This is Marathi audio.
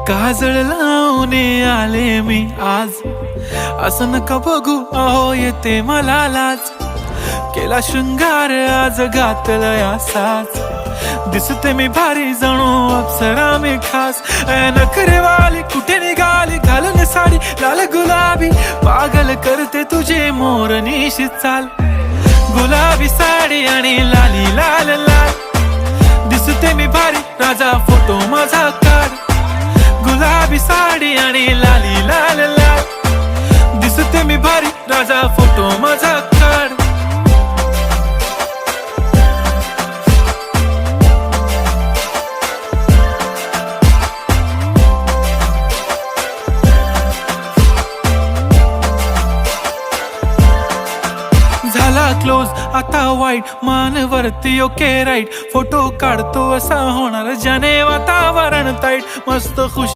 काजळ लावून आले मी आज, असं नका बघू अहो येते मला लाज. केला शृंगार आज घातला साज, दिसते मी भारी जणू अप्सरा मी खास. नखरेवाली कुठे निघाली घालून साडी लाल गुलाबी, पागल करते तुझे मोरनीशी चाल. गुलाबी साडी आणि लाली लाल लाल, दिसते मी भारी राजा फोटो माझा काढ. गुलाबी साडी आणि लाली लाल लाल, दिसते मी भारी राजा फोटो माझा काढ. झाला क्लोज आता वाईट, मान वरती ओके राईट. फोटो काढतो असा होणार ज्याने वातावरण ताईट. मस्त खुश